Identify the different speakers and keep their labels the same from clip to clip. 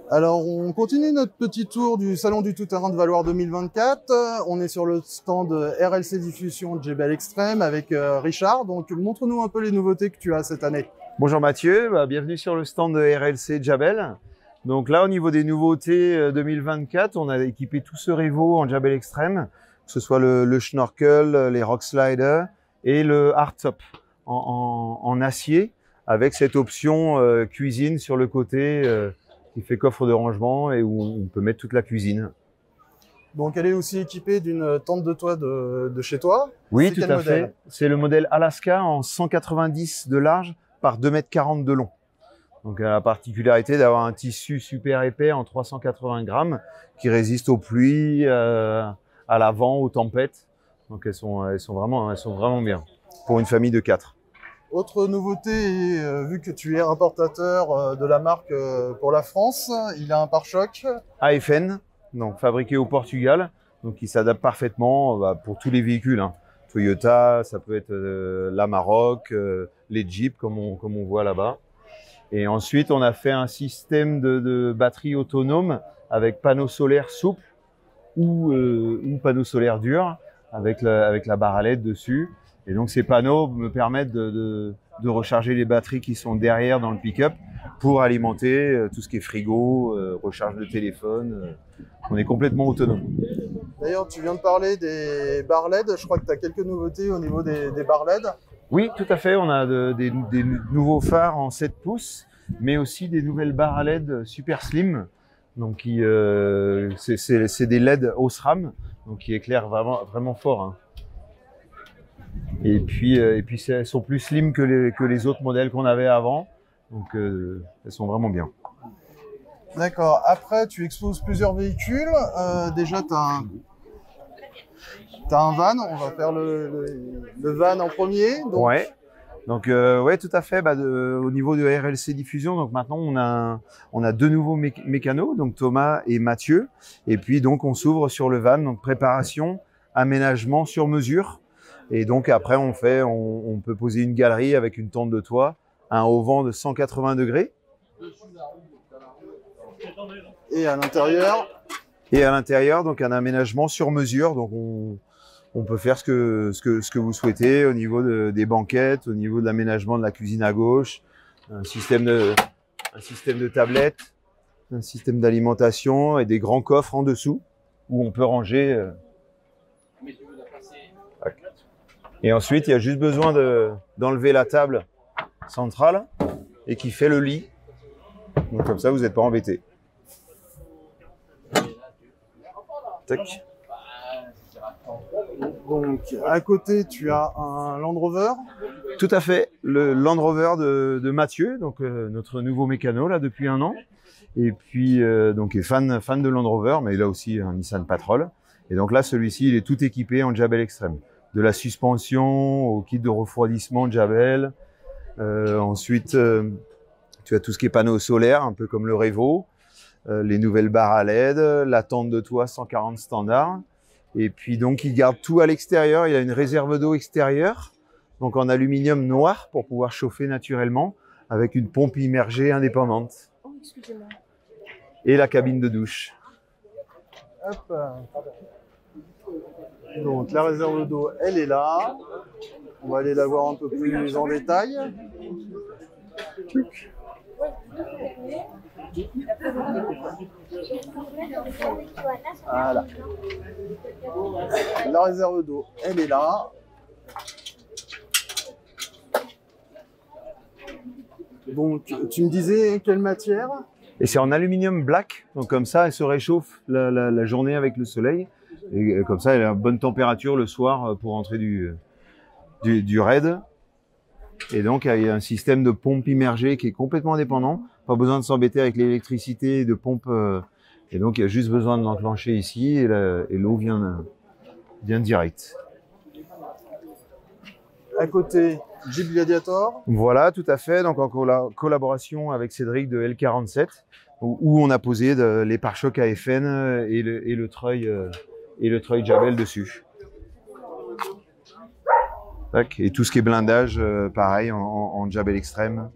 Speaker 1: Alors, on continue notre petit tour du Salon du Tout-Terrain de Valloire 2024. On est sur le stand RLC Diffusion Jebel Extreme avec Richard. Donc, montre-nous un peu les nouveautés que tu as cette année.
Speaker 2: Bonjour Mathieu, bienvenue sur le stand de RLC Jabel. Donc là, au niveau des nouveautés 2024, on a équipé tout ce Revo en Jabel Extreme, que ce soit le Schnorkel, les Rock Sliders et le Hardtop en acier, avec cette option cuisine sur le côté qui fait coffre de rangement et où on peut mettre toute la cuisine.
Speaker 1: Donc, elle est aussi équipée d'une tente de toit de chez toi.
Speaker 2: Oui, tout à fait. C'est le modèle Alaska en 190 de large par 2,40 m de long. Donc, elle a la particularité d'avoir un tissu super épais en 380 grammes qui résiste aux pluies, à la vent, aux tempêtes. Donc, elles sont vraiment bien pour une famille de 4.
Speaker 1: Autre nouveauté, vu que tu es importateur de la marque pour la France, il a un pare-choc
Speaker 2: AFN, donc fabriqué au Portugal, donc qui s'adapte parfaitement pour tous les véhicules. Toyota, ça peut être la Maroc, les Jeeps comme on voit là-bas. Et ensuite, on a fait un système de batterie autonome avec panneaux solaires souples ou panneaux solaires durs avec la barre à LED dessus. Et donc, ces panneaux me permettent de recharger les batteries qui sont derrière dans le pick-up pour alimenter tout ce qui est frigo, recharge de téléphone. On est complètement autonome.
Speaker 1: D'ailleurs, tu viens de parler des barres LED. Je crois que tu as quelques nouveautés au niveau des barres LED.
Speaker 2: Oui, tout à fait. On a des nouveaux phares en 7 pouces, mais aussi des nouvelles barres à LED super slim. Donc, c'est des LED OSRAM, donc qui éclairent vraiment fort. Et puis elles sont plus slim que les autres modèles qu'on avait avant. Donc, elles sont vraiment bien.
Speaker 1: D'accord. Après, tu exposes plusieurs véhicules. Déjà, tu as un van. On va faire le van en premier. Donc...
Speaker 2: Ouais. Donc, ouais, tout à fait. Au niveau de RLC Diffusion, donc maintenant, on a deux nouveaux mécanos, donc Thomas et Mathieu. Et puis, donc, on s'ouvre sur le van, donc préparation, aménagement sur mesure. Et donc, après, on peut poser une galerie avec une tente de toit, un auvent de 180 degrés.
Speaker 1: Et à l'intérieur?
Speaker 2: Et à l'intérieur, donc, un aménagement sur mesure. Donc, on peut faire ce que vous souhaitez au niveau des banquettes, au niveau de l'aménagement de la cuisine à gauche, un système de tablettes, un système d'alimentation et des grands coffres en dessous où on peut ranger. Et ensuite, il y a juste besoin d'enlever la table centrale et qui fait le lit. Donc comme ça, vous n'êtes pas embêté. Tac.
Speaker 1: Donc, à côté, tu as un Land Rover.
Speaker 2: Tout à fait, le Land Rover de Mathieu, donc notre nouveau mécano là depuis 1 an. Et puis donc est fan de Land Rover, mais il a aussi un Nissan Patrol. Et donc là, celui-ci, il est tout équipé en Jabel Extreme. De la suspension au kit de refroidissement de Jabel. Ensuite, tu as tout ce qui est panneaux solaires, un peu comme le Revo. Les nouvelles barres à LED, la tente de toit 140 standard. Et puis donc, il garde tout à l'extérieur. Il a une réserve d'eau extérieure, donc en aluminium noir pour pouvoir chauffer naturellement, avec une pompe immergée indépendante.
Speaker 3: Oh, excusez-moi.
Speaker 2: Et la cabine de douche.
Speaker 1: Hop. Donc, la réserve d'eau, elle est là. On va aller la voir un peu plus en détail. Voilà. La réserve d'eau, elle est là. Donc, tu me disais quelle matière?
Speaker 2: Et c'est en aluminium black, donc comme ça, elle se réchauffe la journée avec le soleil. Et comme ça, elle a une bonne température le soir pour entrer du raid. Et donc, il y a un système de pompe immergée qui est complètement indépendant. Pas besoin de s'embêter avec l'électricité de pompe. Et donc, il y a juste besoin de l'enclencher ici et l'eau vient direct.
Speaker 1: À côté, Jeep Gladiator.
Speaker 2: Voilà, tout à fait. Donc, en collaboration avec Cédric de L47, où on a posé les pare-chocs AFN et le treuil Jabel dessus. Tac. Et tout ce qui est blindage, pareil, en Jabel Extreme.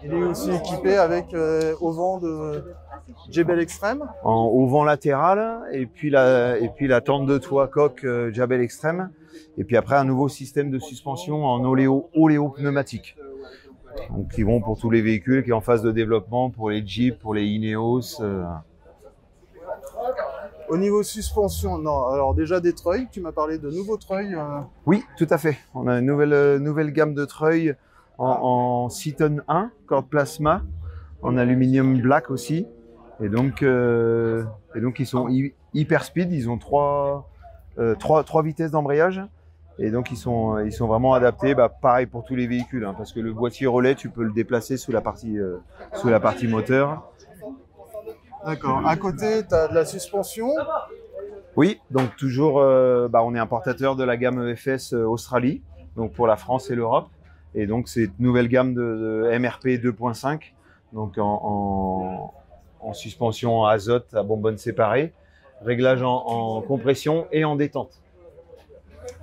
Speaker 1: Il est aussi équipé avec auvent de JBL Extreme.
Speaker 2: Au vent latéral, et puis la tente de toit coque JBL Extreme, et puis après un nouveau système de suspension en oléo pneumatique. Donc qui vont pour tous les véhicules qui sont en phase de développement, pour les Jeeps, pour les Ineos.
Speaker 1: Au niveau suspension, non, alors déjà des treuils, tu m'as parlé de nouveaux treuils.
Speaker 2: Oui, tout à fait. On a une nouvelle gamme de treuils en Citon 1, corde plasma, en aluminium black aussi. Et donc ils sont hyper speed, ils ont trois vitesses d'embrayage. Et donc ils sont vraiment adaptés, pareil pour tous les véhicules, hein, parce que le boîtier relais, tu peux le déplacer sous la partie moteur.
Speaker 1: D'accord. À côté, tu as de la suspension.
Speaker 2: Oui, donc toujours, on est importateur de la gamme EFS Australie, donc pour la France et l'Europe. Et donc cette nouvelle gamme de MRP 2.5, donc en suspension à azote à bonbonne séparée, réglage en compression et en détente.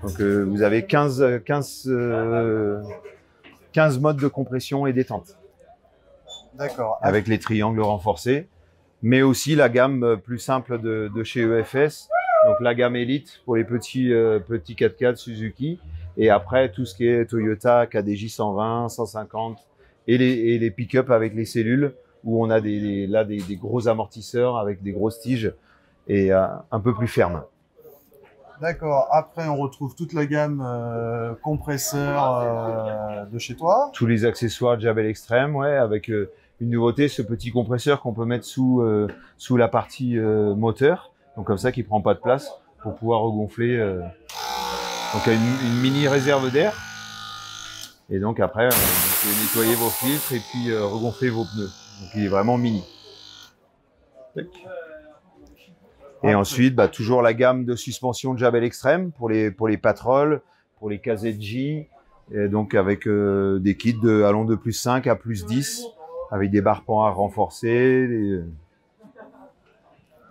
Speaker 2: Donc vous avez 15 modes de compression et détente.
Speaker 1: D'accord.
Speaker 2: Avec les triangles renforcés, mais aussi la gamme plus simple de chez EFS, donc la gamme Elite pour les petits 4x4 Suzuki, et après tout ce qui est Toyota, KDJ 120, 150 et les pick-up avec les cellules où on a des gros amortisseurs avec des grosses tiges et un peu plus fermes.
Speaker 1: D'accord. Après, on retrouve toute la gamme compresseur de chez toi.
Speaker 2: Tous les accessoires JBL Extreme, ouais, avec une nouveauté, ce petit compresseur qu'on peut mettre sous la partie moteur, donc comme ça qui prend pas de place pour pouvoir regonfler. Donc une mini réserve d'air. Et donc après, vous pouvez nettoyer vos filtres et puis regonfler vos pneus. Donc il est vraiment mini. Et ensuite, toujours la gamme de suspension de JBL Extreme pour les Patrol, pour les KZJ, et donc avec des kits allant de plus 5 à plus 10, avec des barres pans à renforcer.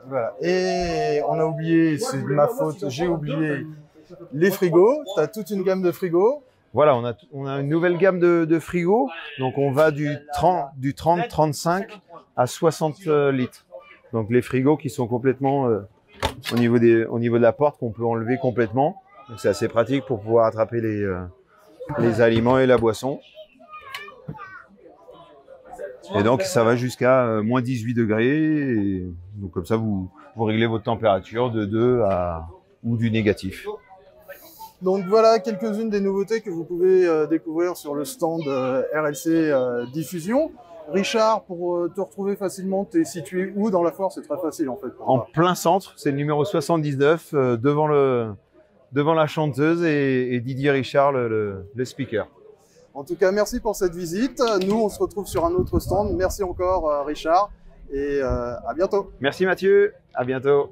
Speaker 1: Voilà. Et on a oublié, c'est de ma faute, j'ai oublié les frigos. Tu as toute une gamme de frigos.
Speaker 2: Voilà, on a une nouvelle gamme de frigos. Donc on va du 30-35 à 60 litres. Donc les frigos qui sont complètement au niveau de la porte, qu'on peut enlever complètement. Donc c'est assez pratique pour pouvoir attraper les aliments et la boisson. Et donc ça va jusqu'à moins 18 degrés. Et donc comme ça vous réglez votre température de 2 ou du négatif.
Speaker 1: Donc voilà quelques-unes des nouveautés que vous pouvez découvrir sur le stand RLC Diffusion. Richard, pour te retrouver facilement, tu es situé où dans la foire? C'est très facile en fait.
Speaker 2: En plein centre, c'est le numéro 79, devant la chanteuse et Didier Richard, le speaker.
Speaker 1: En tout cas, merci pour cette visite. Nous, on se retrouve sur un autre stand. Merci encore Richard et à bientôt.
Speaker 2: Merci Mathieu, à bientôt.